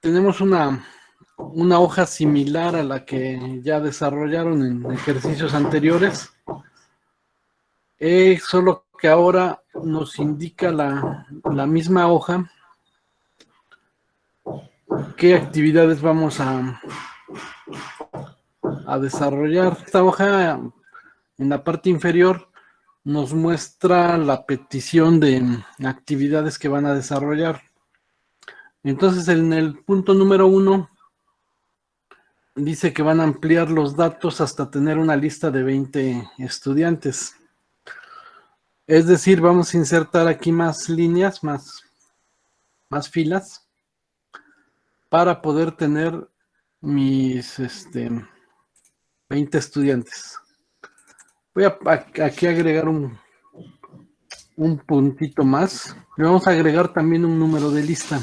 tenemos una hoja similar a la que ya desarrollaron en ejercicios anteriores, solo que ahora nos indica la misma hoja qué actividades vamos a desarrollar. Esta hoja en la parte inferior nos muestra la petición de actividades que van a desarrollar. Entonces, en el punto número 1 dice que van a ampliar los datos hasta tener una lista de 20 estudiantes. Es decir, vamos a insertar aquí más líneas, más filas, para poder tener mis 20 estudiantes. Voy a aquí agregar un puntito más. Le vamos a agregar también un número de lista.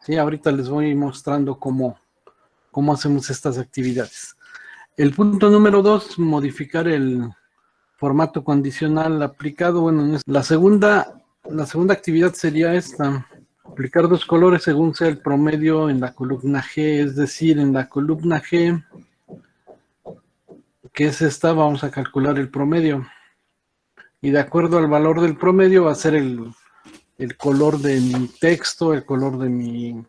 Sí, ahorita les voy mostrando cómo hacemos estas actividades. El punto número 2, modificar el formato condicional aplicado. Bueno, la segunda actividad sería esta: aplicar dos colores según sea el promedio en la columna G, es decir, en la columna G, que es esta, vamos a calcular el promedio. Y de acuerdo al valor del promedio va a ser el color de mi texto, el color de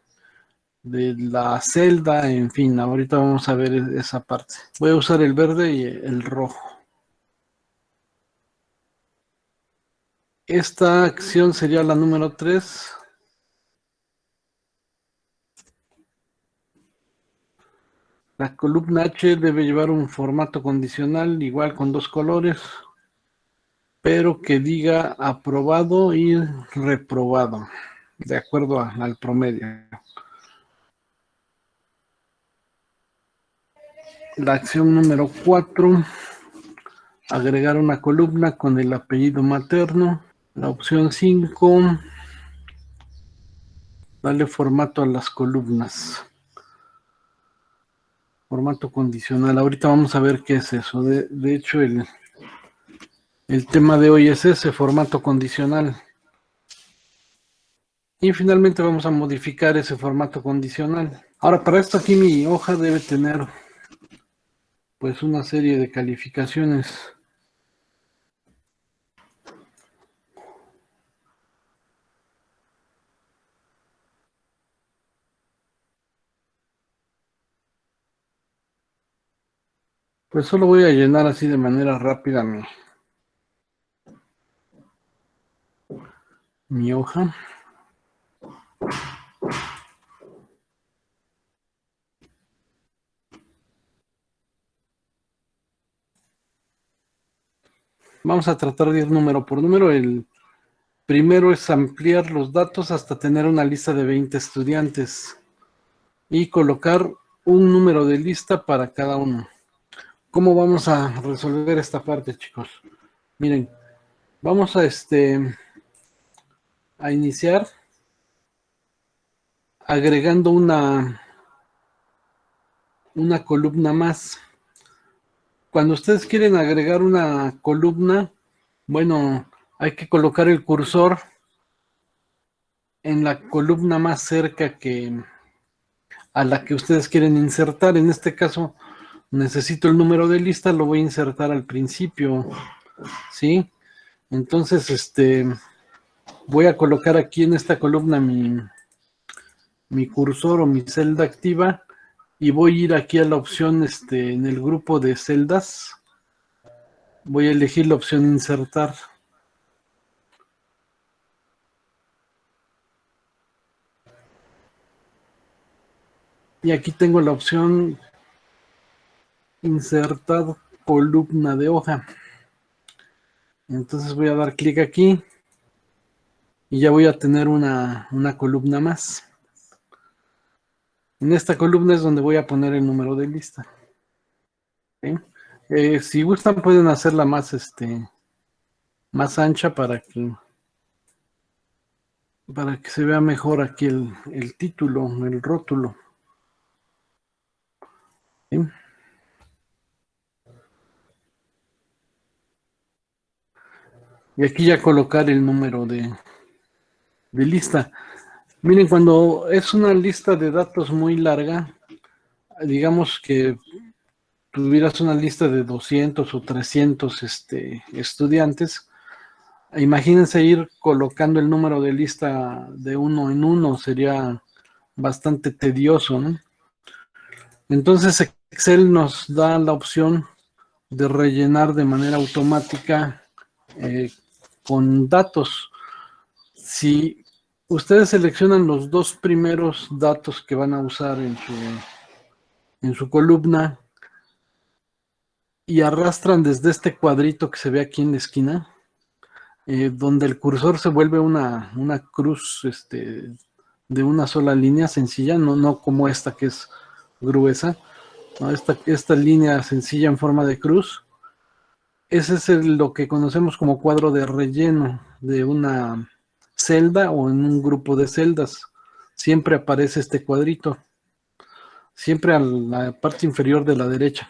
la celda, en fin, ahorita vamos a ver esa parte. Voy a usar el verde y el rojo. Esta acción sería la número 3. La columna H debe llevar un formato condicional igual con dos colores, pero que diga aprobado y reprobado, de acuerdo al promedio. La acción número 4, agregar una columna con el apellido materno. La opción 5, darle formato a las columnas. Formato condicional. Ahorita vamos a ver qué es eso. De hecho, el tema de hoy es ese, formato condicional. Y finalmente vamos a modificar ese formato condicional. Ahora, para esto aquí mi hoja debe tener pues una serie de calificaciones. Pues solo voy a llenar así de manera rápida mi hoja. Vamos a tratar de ir número por número. El primero es ampliar los datos hasta tener una lista de 20 estudiantes y colocar un número de lista para cada uno. ¿Cómo vamos a resolver esta parte, chicos? Miren, vamos a iniciar agregando una columna más. Cuando ustedes quieren agregar una columna, bueno, hay que colocar el cursor en la columna más cerca a la que ustedes quieren insertar. En este caso, necesito el número de lista, lo voy a insertar al principio, ¿sí? Entonces, voy a colocar aquí en esta columna mi cursor o mi celda activa y voy a ir aquí a la opción, en el grupo de celdas, voy a elegir la opción insertar. Y aquí tengo la opción insertar columna de hoja. Entonces voy a dar clic aquí y ya voy a tener una columna más. En esta columna es donde voy a poner el número de lista. ¿Sí? Si gustan pueden hacerla más ancha para que se vea mejor aquí el título, el rótulo. ¿Sí? Y aquí ya colocar el número de lista. Miren, cuando es una lista de datos muy larga, digamos que tuvieras una lista de 200 o 300 estudiantes, imagínense ir colocando el número de lista de uno en uno, sería bastante tedioso, ¿no? Entonces Excel nos da la opción de rellenar de manera automática eh, con datos. Si ustedes seleccionan los dos primeros datos que van a usar en su columna y arrastran desde este cuadrito que se ve aquí en la esquina, donde el cursor se vuelve una cruz de una sola línea sencilla, no como esta que es gruesa, ¿no? Esta línea sencilla en forma de cruz. Ese es lo que conocemos como cuadro de relleno de una celda o en un grupo de celdas. Siempre aparece este cuadrito, siempre a la parte inferior de la derecha.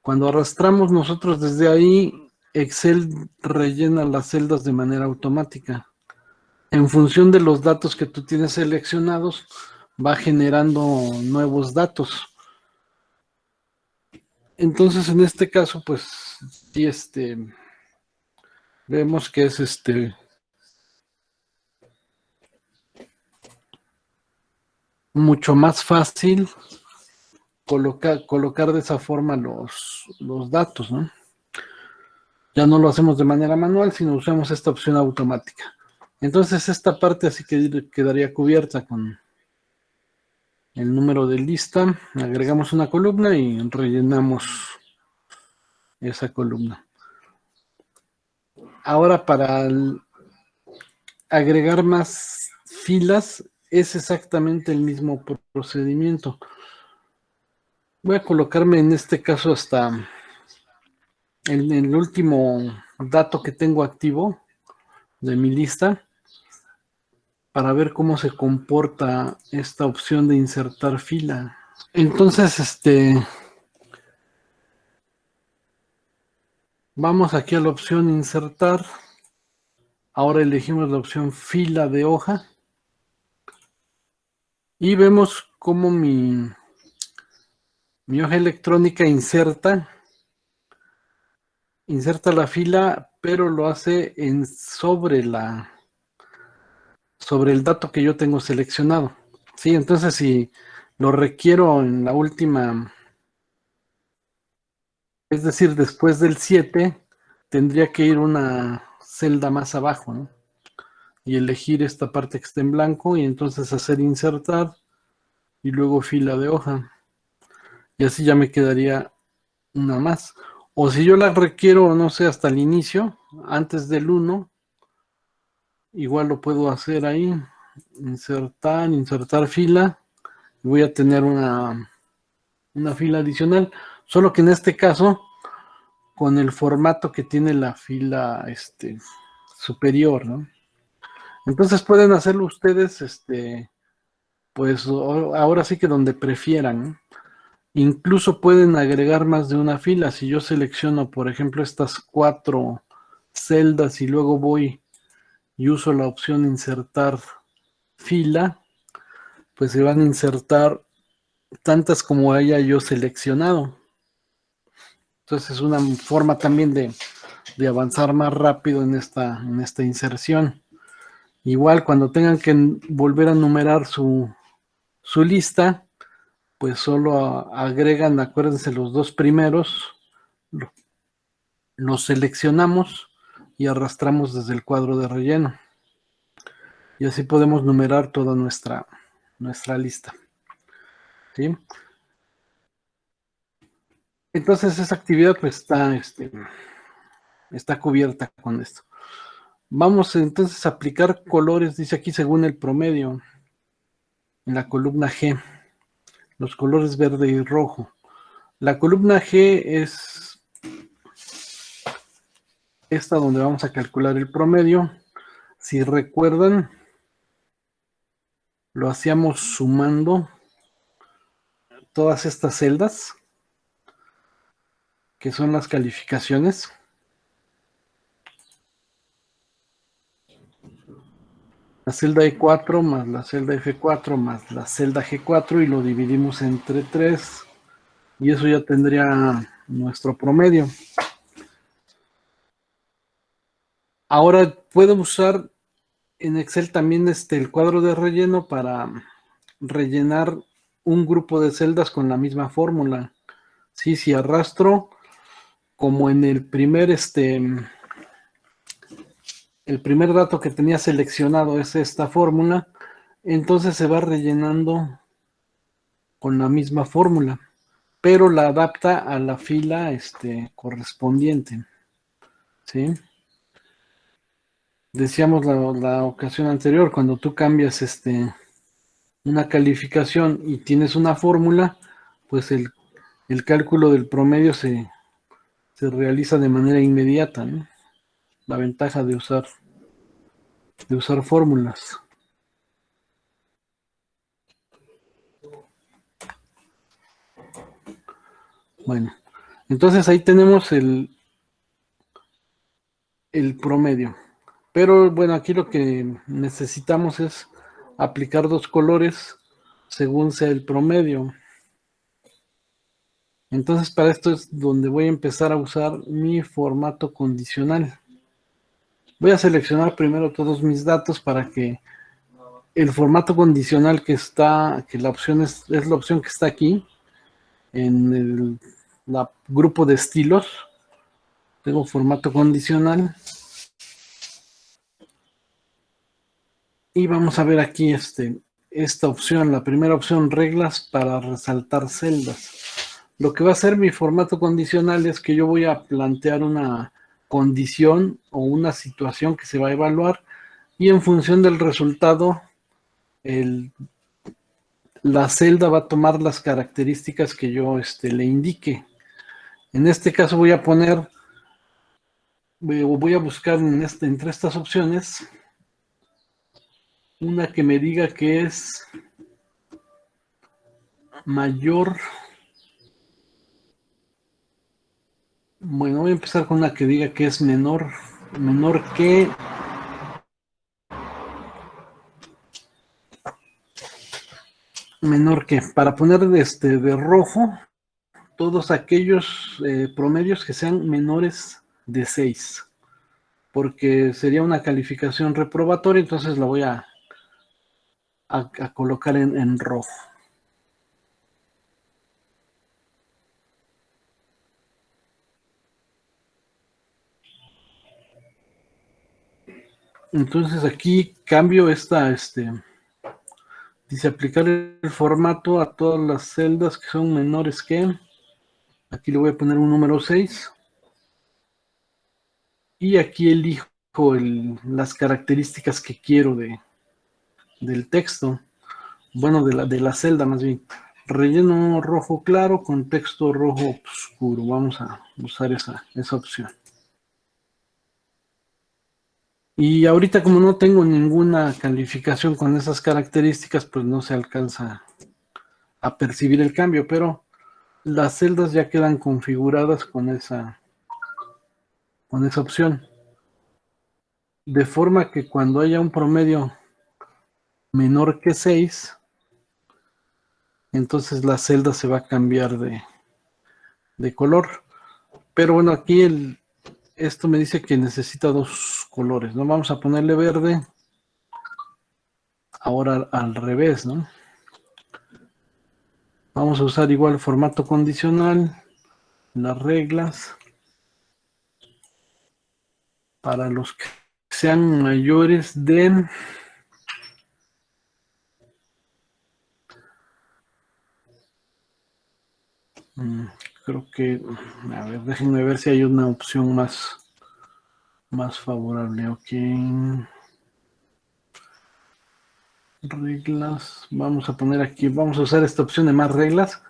Cuando arrastramos nosotros desde ahí, Excel rellena las celdas de manera automática. En función de los datos que tú tienes seleccionados, va generando nuevos datos. Entonces, en este caso, pues, sí, vemos que es mucho más fácil colocar de esa forma los datos, ¿no? Ya no lo hacemos de manera manual, sino usamos esta opción automática. Entonces, esta parte así que quedaría cubierta con el número de lista, agregamos una columna y rellenamos esa columna. Ahora, para agregar más filas, es exactamente el mismo procedimiento. Voy a colocarme en este caso hasta el último dato que tengo activo de mi lista para ver cómo se comporta esta opción de insertar fila. Entonces, vamos aquí a la opción insertar. Ahora elegimos la opción fila de hoja y vemos cómo mi hoja electrónica inserta la fila, pero lo hace sobre el dato que yo tengo seleccionado. Sí, entonces si lo requiero en la última, es decir, después del 7, tendría que ir una celda más abajo, ¿no? Y elegir esta parte que está en blanco y entonces hacer insertar y luego fila de hoja. Y así ya me quedaría una más. O si yo la requiero, no sé, hasta el inicio, antes del 1, igual lo puedo hacer ahí. Insertar fila. Y voy a tener una fila adicional. Solo que en este caso, con el formato que tiene la fila superior, ¿no? Entonces pueden hacerlo ustedes, pues ahora sí que donde prefieran, ¿no? Incluso pueden agregar más de una fila. Si yo selecciono, por ejemplo, estas 4 celdas y luego voy y uso la opción insertar fila, pues se van a insertar tantas como haya yo seleccionado. Entonces es una forma también de avanzar más rápido en esta inserción. Igual cuando tengan que volver a numerar su lista, pues solo agregan, acuérdense, los dos primeros, los seleccionamos y arrastramos desde el cuadro de relleno. Y así podemos numerar toda nuestra lista. ¿Sí? Entonces esa actividad pues está cubierta con esto. Vamos entonces a aplicar colores, dice aquí, según el promedio, en la columna G, los colores verde y rojo. La columna G es esta donde vamos a calcular el promedio. Si recuerdan, lo hacíamos sumando todas estas celdas, que son las calificaciones. la celda E4 más la celda F4 más la celda G4 y lo dividimos entre 3 y eso ya tendría nuestro promedio. Ahora puedo usar en Excel también el cuadro de relleno para rellenar un grupo de celdas con la misma fórmula. Sí, si arrastro como en el primer dato que tenía seleccionado es esta fórmula, entonces se va rellenando con la misma fórmula, pero la adapta a la fila correspondiente. ¿Sí? Decíamos la ocasión anterior, cuando tú cambias una calificación y tienes una fórmula, pues el cálculo del promedio se realiza de manera inmediata, ¿no? La ventaja de usar fórmulas. Bueno, entonces ahí tenemos el promedio. Pero bueno, aquí lo que necesitamos es aplicar 2 colores según sea el promedio. Entonces para esto es donde voy a empezar a usar mi formato condicional. Voy a seleccionar primero todos mis datos para que el formato condicional que la opción es la opción que está aquí en el grupo de estilos. Tengo formato condicional. Y vamos a ver aquí esta opción, la primera opción, reglas para resaltar celdas. Lo que va a hacer mi formato condicional es que yo voy a plantear una condición o una situación que se va a evaluar y en función del resultado, la celda va a tomar las características que yo le indique. En este caso voy a buscar entre estas opciones una que me diga que es mayor. Bueno, voy a empezar con una que diga que es menor que para poner de rojo todos aquellos promedios que sean menores de 6, porque sería una calificación reprobatoria, entonces la voy a colocar en rojo. Entonces aquí cambio dice aplicar el formato a todas las celdas que son menores que, aquí le voy a poner un número 6, y aquí elijo las características que quiero del texto, bueno, de la celda más bien. Relleno rojo claro con texto rojo oscuro. Vamos a usar esa opción. Y ahorita como no tengo ninguna calificación con esas características, pues no se alcanza a percibir el cambio, pero las celdas ya quedan configuradas con esa opción. De forma que cuando haya un promedio menor que 6, entonces la celda se va a cambiar de color. Pero bueno, aquí esto me dice que necesita 2 colores, ¿no? Vamos a ponerle verde. Ahora al revés, ¿no? Vamos a usar igual formato condicional, las reglas, para los que sean mayores de... creo que, a ver, déjenme ver si hay una opción más favorable. Ok. Reglas, vamos a poner aquí, vamos a usar esta opción de más reglas.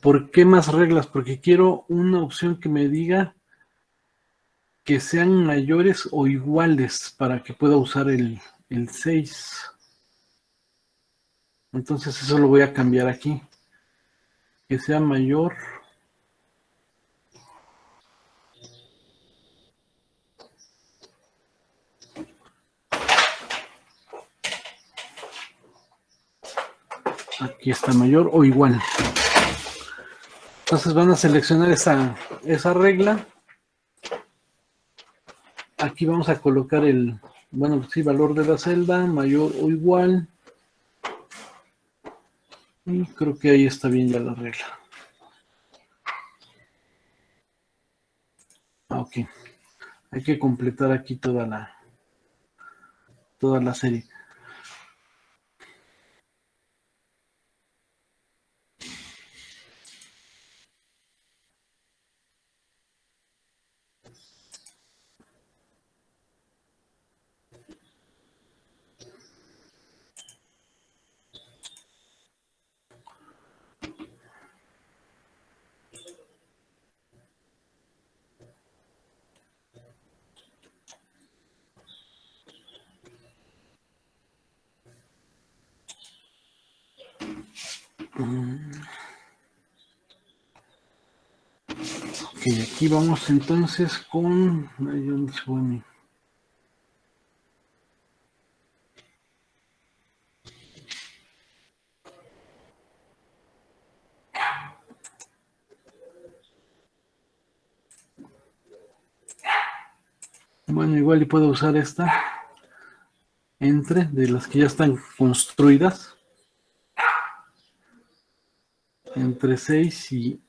¿Por qué más reglas? Porque quiero una opción que me diga que sean mayores o iguales para que pueda usar el 6. Entonces eso lo voy a cambiar aquí. Que sea mayor Aquí está mayor o igual. Entonces van a seleccionar esa regla. Aquí vamos a colocar el, bueno, sí, valor de la celda, mayor o igual. Y creo que ahí está bien ya la regla. Ok. Hay que completar aquí toda la serie. Ok, aquí vamos entonces con... Ahí donde se fue mi... Bueno, igual y puedo usar esta entre de las que ya están construidas. Entre 6 y...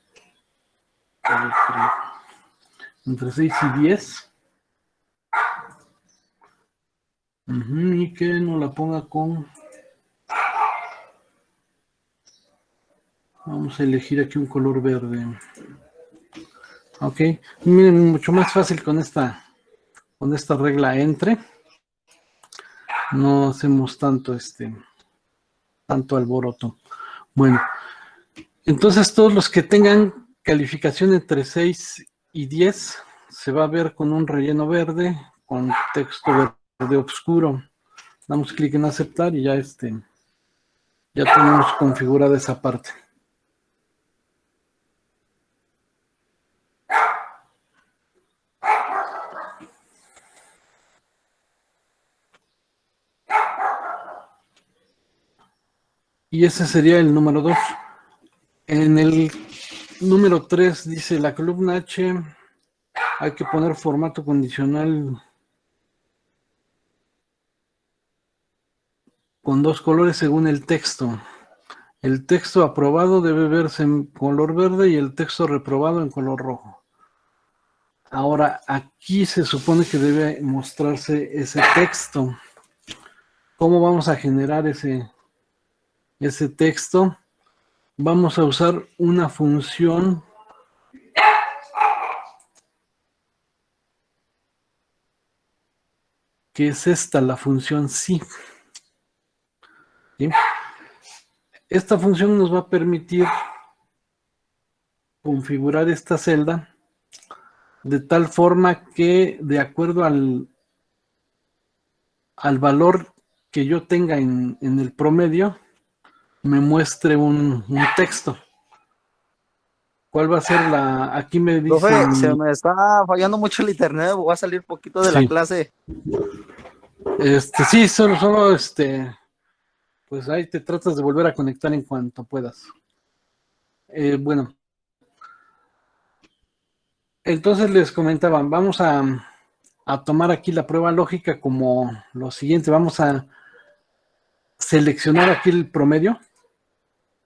Entre 6 y 10. Y que no la ponga con... Vamos a elegir aquí un color verde. Ok, miren, mucho más fácil con esta regla entre. No hacemos tanto alboroto. Bueno, entonces todos los que tengan calificación entre 6 y 10 se va a ver con un relleno verde, con texto verde oscuro. Damos clic en aceptar y ya tenemos configurada esa parte. Y ese sería el número 2. En el número 3 dice la columna H, hay que poner formato condicional con 2 colores según el texto. El texto aprobado debe verse en color verde y el texto reprobado en color rojo. Ahora, aquí se supone que debe mostrarse ese texto. ¿Cómo vamos a generar ese texto? Vamos a usar una función que es esta, la función sí. ¿Sí? Esta función nos va a permitir configurar esta celda de tal forma que de acuerdo al valor que yo tenga en el promedio, me muestre un texto. ¿Cuál va a ser la...? Aquí me Profe, se dicen... me está fallando mucho el internet, voy a salir poquito de la Sí, clase. sí, solo pues ahí te tratas de volver a conectar en cuanto puedas. Bueno, entonces les comentaban, vamos a tomar aquí la prueba lógica como lo siguiente. Vamos a seleccionar aquí el promedio,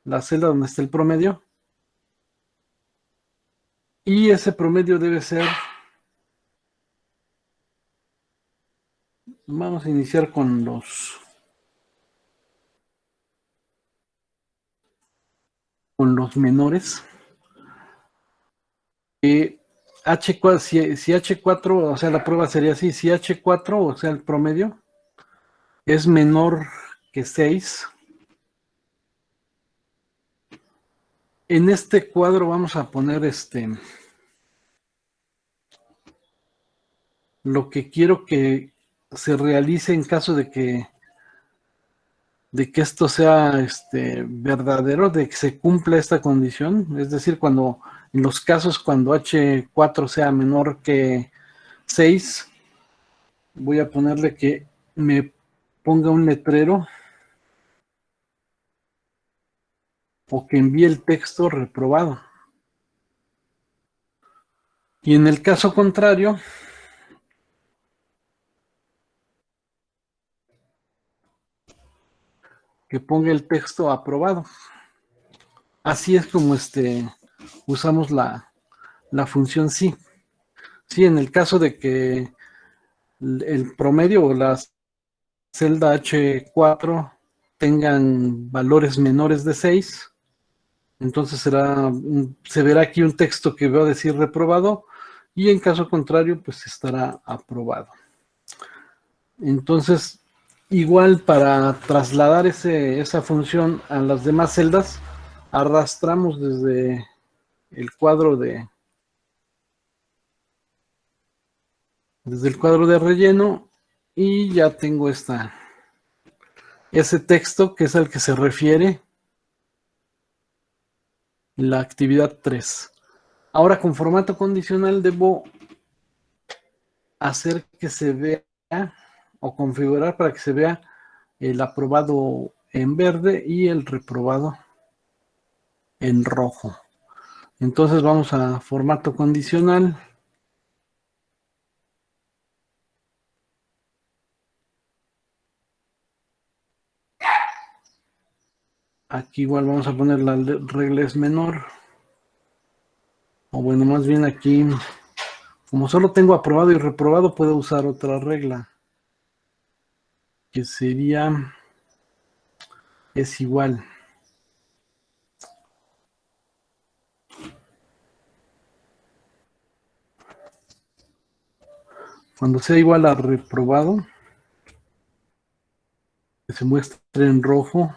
la celda donde está el promedio, y ese promedio debe ser, vamos a iniciar con los menores. H4, si H4, o sea, la prueba sería así, si H4, o sea, el promedio, es menor que 6, en este cuadro vamos a poner lo que quiero que se realice en caso de que esto sea verdadero, de que se cumpla esta condición, es decir, en los casos cuando H4 sea menor que 6, voy a ponerle que me ponga un letrero o que envíe el texto reprobado. Y en el caso contrario, que ponga el texto aprobado. Así es como usamos la función sí. Sí, en el caso de que el promedio o la celda H4 tengan valores menores de 6, entonces se verá aquí un texto que va a decir reprobado, y en caso contrario, pues estará aprobado. Entonces, igual para trasladar esa función a las demás celdas, arrastramos desde el cuadro de relleno, y ya tengo ese texto que es al que se refiere la actividad 3. Ahora, con formato condicional debo hacer que se vea o configurar para que se vea el aprobado en verde y el reprobado en rojo. Entonces vamos a formato condicional. Aquí igual vamos a poner la regla es menor. O bueno, más bien aquí, como solo tengo aprobado y reprobado, puedo usar otra regla, que sería es igual. Cuando sea igual a reprobado, que se muestre en rojo,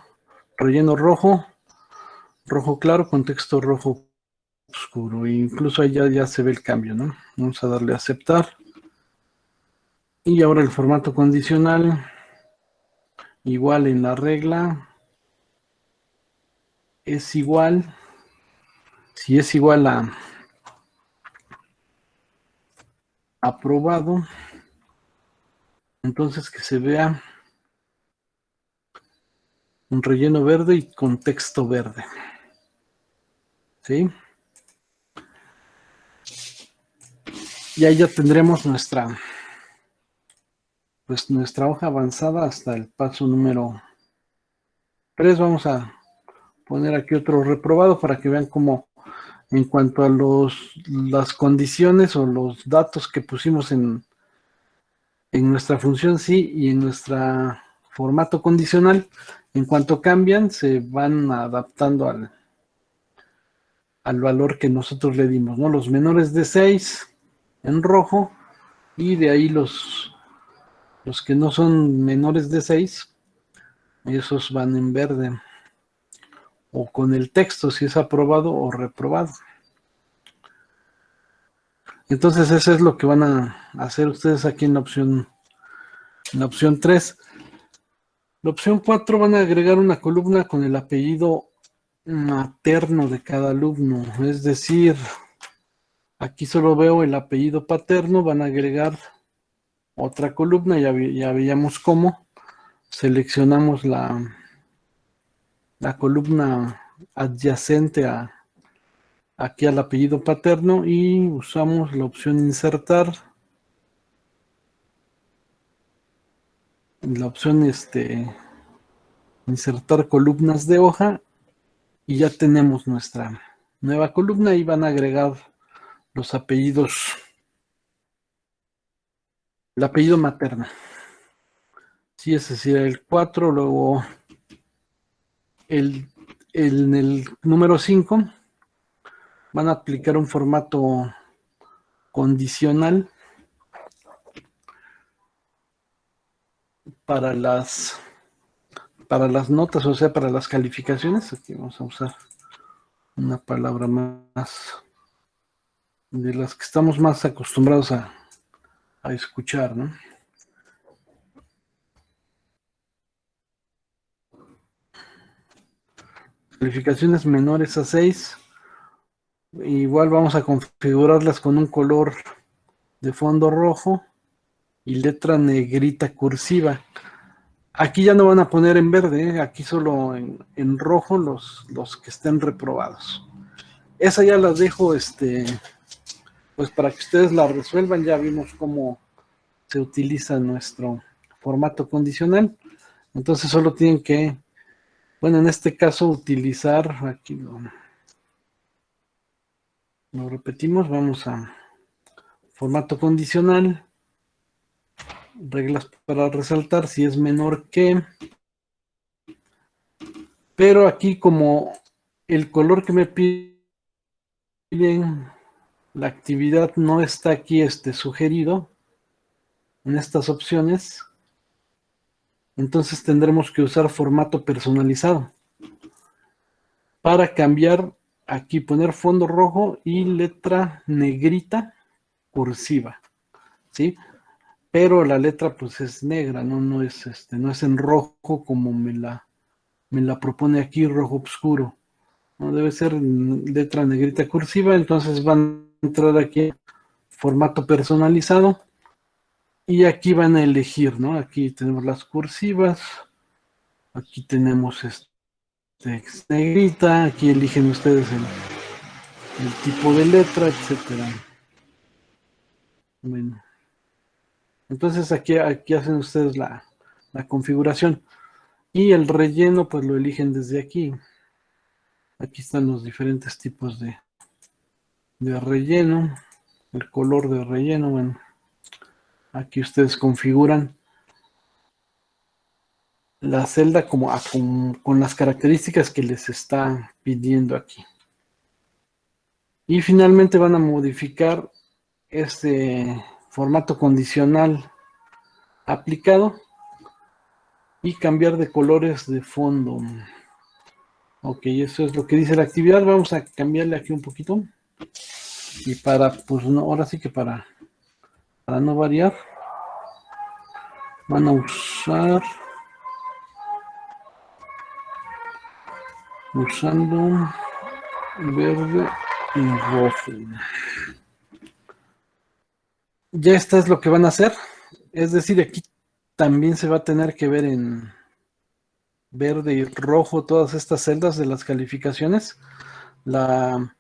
relleno rojo, rojo claro, contexto rojo oscuro. E incluso ahí ya se ve el cambio, ¿no? Vamos a darle a aceptar. Y ahora el formato condicional, igual en la regla, es igual. Si es igual a aprobado, entonces que se vea un relleno verde y contexto verde. ¿Sí? Y ahí ya tendremos nuestra hoja avanzada hasta el paso número 3. Vamos a poner aquí otro reprobado para que vean cómo, en cuanto a las condiciones o los datos que pusimos en nuestra función sí y en nuestro formato condicional, en cuanto cambian, se van adaptando al valor que nosotros le dimos, ¿no? Los menores de 6 en rojo, y de ahí los que no son menores de 6, esos van en verde, o con el texto si es aprobado o reprobado. Entonces eso es lo que van a hacer ustedes aquí en la opción 3. La opción 4 van a agregar una columna con el apellido materno de cada alumno, es decir, aquí solo veo el apellido paterno, van a agregar otra columna, ya veíamos cómo. Seleccionamos la columna adyacente aquí al apellido paterno y usamos la opción insertar. La opción insertar columnas de hoja, y ya tenemos nuestra nueva columna, y van a agregar los apellidos, el apellido materno. Sí, ese sería el 4, luego en el número 5 van a aplicar un formato condicional para las notas, o sea, para las calificaciones. Aquí vamos a usar una palabra más de las que estamos más acostumbrados a escuchar, ¿no? Calificaciones menores a 6. Igual vamos a configurarlas con un color de fondo rojo y letra negrita cursiva. Aquí ya no van a poner en verde, aquí solo en rojo los que estén reprobados. Esa ya las dejo, pues para que ustedes la resuelvan. Ya vimos cómo se utiliza nuestro formato condicional. Entonces solo tienen que, bueno, en este caso utilizar, aquí lo repetimos, vamos a formato condicional, reglas para resaltar si es menor que, pero aquí como el color que me piden, la actividad no está aquí sugerido en estas opciones, entonces tendremos que usar formato personalizado para cambiar aquí, poner fondo rojo y letra negrita cursiva, ¿sí? Pero la letra pues es negra, no es en rojo como me la propone aquí, rojo oscuro. No debe ser letra negrita cursiva, entonces van a entrar aquí formato personalizado y aquí van a elegir, ¿no? Aquí tenemos las cursivas, aquí tenemos negrita, aquí eligen ustedes el tipo de letra, etcétera. Bueno, entonces aquí hacen ustedes la configuración y el relleno pues lo eligen desde aquí. Aquí están los diferentes tipos de relleno, el color de relleno. Bueno, aquí ustedes configuran la celda con las características que les está pidiendo aquí. Y finalmente van a modificar este formato condicional aplicado y cambiar de colores de fondo. Ok, eso es lo que dice la actividad. Vamos a cambiarle aquí un poquito. Y pues no, ahora sí que para no variar, van a usar usando verde y rojo. Ya esta es lo que van a hacer. Es decir, aquí también se va a tener que ver en verde y rojo todas estas celdas de las calificaciones. La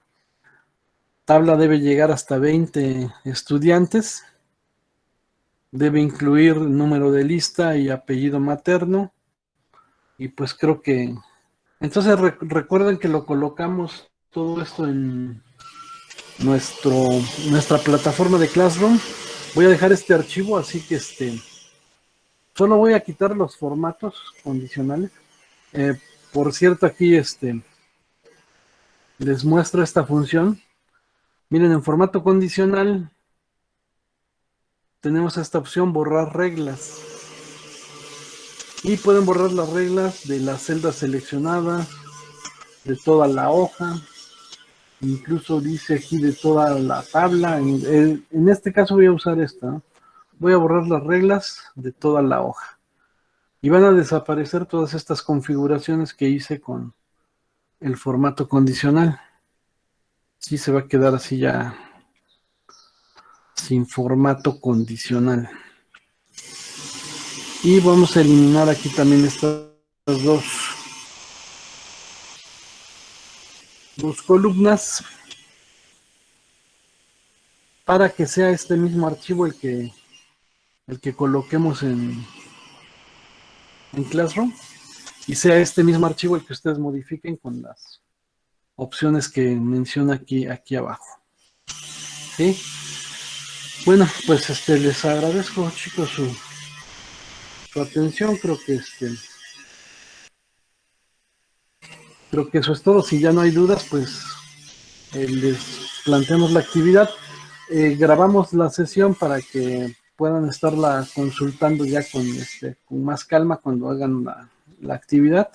tabla debe llegar hasta 20 estudiantes. Debe incluir número de lista y apellido materno. Y pues creo que... Entonces recuerden que lo colocamos todo esto en nuestra plataforma de Classroom. Voy a dejar este archivo, así que solo voy a quitar los formatos condicionales. Por cierto, aquí les muestro esta función. Miren, en formato condicional tenemos esta opción borrar reglas. Y pueden borrar las reglas de la celda seleccionada, de toda la hoja, incluso dice aquí de toda la tabla. En este caso voy a usar esta. Voy a borrar las reglas de toda la hoja. Y van a desaparecer todas estas configuraciones que hice con el formato condicional. Sí, se va a quedar así ya sin formato condicional. Y vamos a eliminar aquí también estas dos columnas para que sea este mismo archivo el que coloquemos en Classroom y sea este mismo archivo el que ustedes modifiquen con las opciones que menciona aquí abajo. ¿Sí? Bueno, pues les agradezco, chicos, su atención. Creo que eso es todo. Si ya no hay dudas, pues les planteamos la actividad. Grabamos la sesión para que puedan estarla consultando ya con más calma cuando hagan la actividad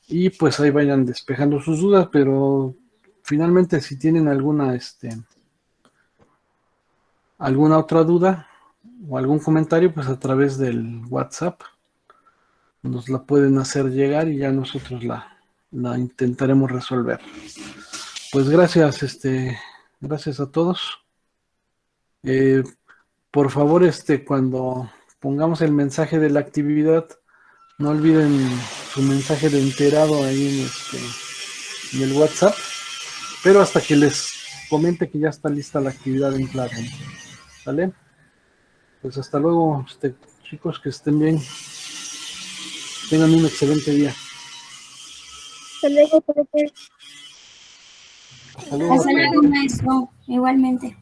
y pues ahí vayan despejando sus dudas, pero finalmente si tienen alguna otra duda o algún comentario, pues a través del WhatsApp nos la pueden hacer llegar y ya nosotros la intentaremos resolver. Pues gracias a todos. Por favor, cuando pongamos el mensaje de la actividad, No olviden su mensaje de enterado ahí en el WhatsApp. Pero hasta que les comente que ya está lista la actividad en Platon. ¿Vale? Pues hasta luego, chicos, que estén bien. Tengan un excelente día. Hasta luego, profe. Hasta luego. Hasta luego, maestro. Igualmente.